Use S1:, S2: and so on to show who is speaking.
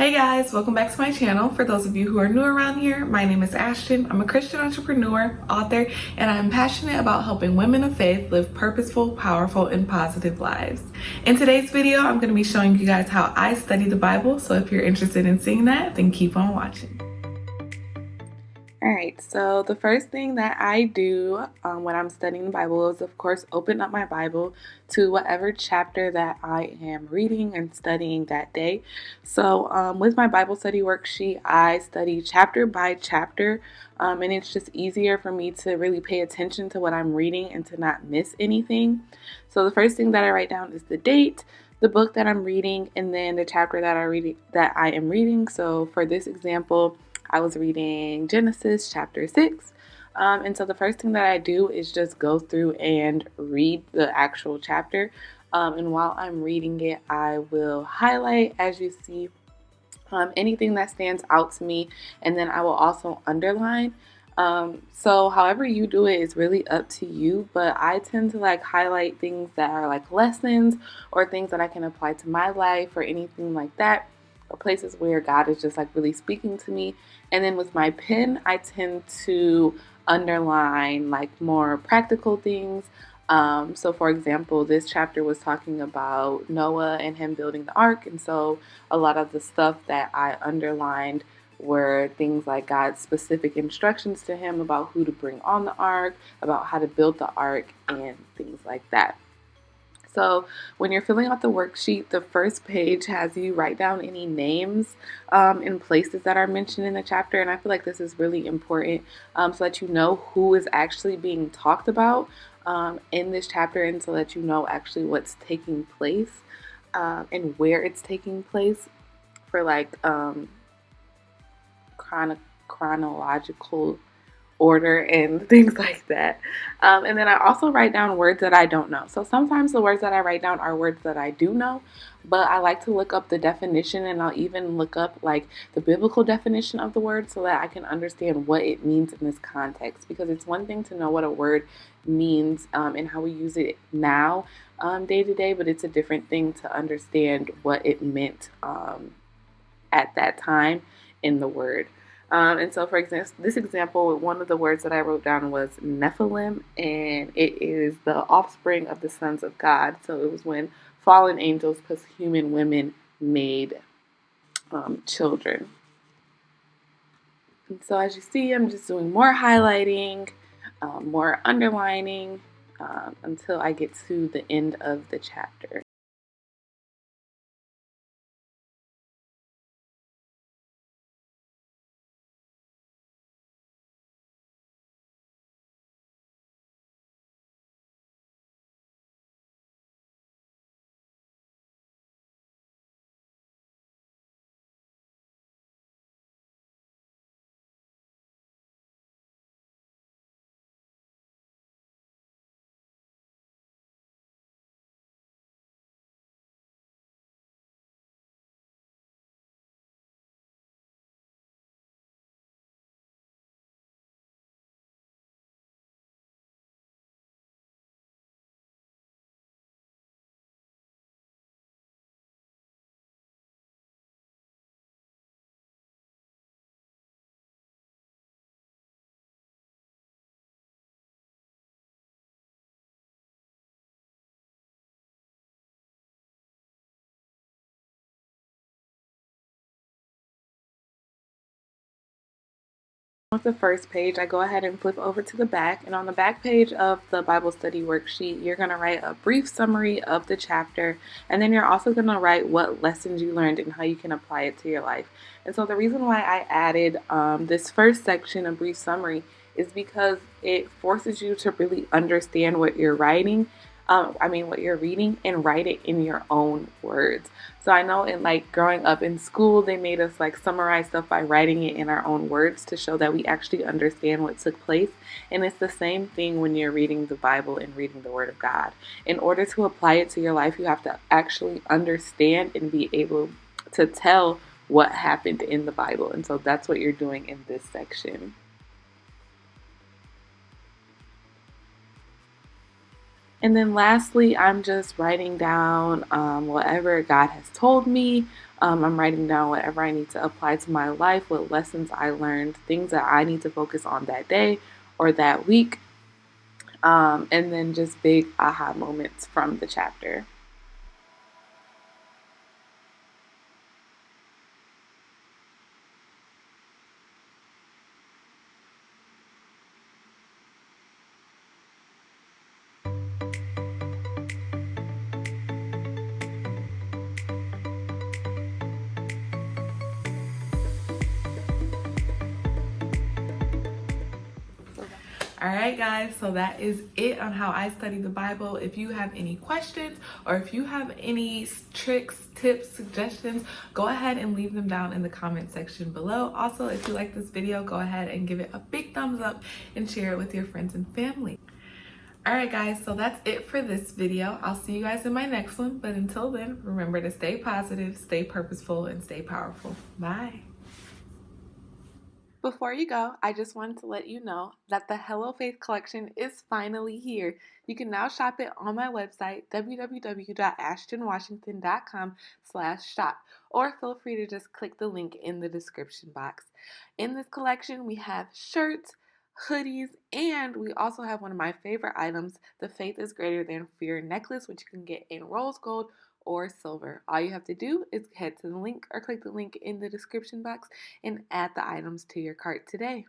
S1: Hey guys, welcome back to my channel. For those of you who are new around here, my name is Ashton. I'm a Christian entrepreneur, author, and I'm passionate about helping women of faith live purposeful, powerful, and positive lives. In today's video, I'm going to be showing you guys how I study the Bible, so if you're interested in seeing that, then keep on watching. Alright, so the first thing that I do when I'm studying the Bible is, of course, open up my Bible to whatever chapter that I am reading and studying that day. So with my Bible study worksheet, I study chapter by chapter, and it's just easier for me to really pay attention to what I'm reading and to not miss anything. So the first thing that I write down is the date, the book that I'm reading, and then the chapter that I am reading. So for this example, I was reading Genesis chapter 6. And so the first thing that I do is just go through and read the actual chapter. And while I'm reading it, I will highlight, as you see, anything that stands out to me. And then I will also underline. So however you do it is really up to you. But I tend to highlight things that are like lessons or things that I can apply to my life or anything like that. Or places where God is just really speaking to me. And then with my pen, I tend to underline more practical things. So for example, this chapter was talking about Noah and him building the ark. And so a lot of the stuff that I underlined were things like God's specific instructions to him about who to bring on the ark, about how to build the ark, and things like that. So when you're filling out the worksheet, the first page has you write down any names and places that are mentioned in the chapter. And I feel like this is really important so that you know who is actually being talked about in this chapter, and so that you know actually what's taking place and where it's taking place for chronological order and things like that. And then I also write down words that I don't know. So sometimes the words that I write down are words that I do know, but I like to look up the definition, and I'll even look up the biblical definition of the word so that I can understand what it means in this context. Because it's one thing to know what a word means and how we use it now day to day, but it's a different thing to understand what it meant at that time in the word. And so, for this example, one of the words that I wrote down was Nephilim, and it is the offspring of the sons of God. So it was when fallen angels plus human women made children. And so as you see, I'm just doing more highlighting, more underlining until I get to the end of the chapter. With the first page, I go ahead and flip over to the back, and on the back page of the Bible study worksheet, you're going to write a brief summary of the chapter, and then you're also going to write what lessons you learned and how you can apply it to your life. And so the reason why I added this first section, a brief summary, is because it forces you to really understand what you're writing. What you're reading, and write it in your own words. So I know in growing up in school, they made us summarize stuff by writing it in our own words to show that we actually understand what took place. And it's the same thing when you're reading the Bible and reading the Word of God. In order to apply it to your life, you have to actually understand and be able to tell what happened in the Bible. And so that's what you're doing in this section. And then lastly, I'm just writing down whatever God has told me I'm writing down whatever I need to apply to my life, what lessons I learned, things that I need to focus on that day or that week, and then just big aha moments from the chapter. All right, guys, so that is it on how I study the Bible. If you have any questions or if you have any tricks, tips, suggestions, go ahead and leave them down in the comment section below. Also, if you like this video, go ahead and give it a big thumbs up and share it with your friends and family. All right, guys, so that's it for this video. I'll see you guys in my next one. But until then, remember to stay positive, stay purposeful, and stay powerful. Bye. Before you go, I just wanted to let you know that the Hello Faith collection is finally here. You can now shop it on my website, www.ashtonwashington.com/shop, or feel free to just click the link in the description box. In this collection, we have shirts, hoodies, and we also have one of my favorite items, the Faith is Greater Than Fear necklace, which you can get in rose gold or silver. All you have to do is head to the link or click the link in the description box and add the items to your cart today.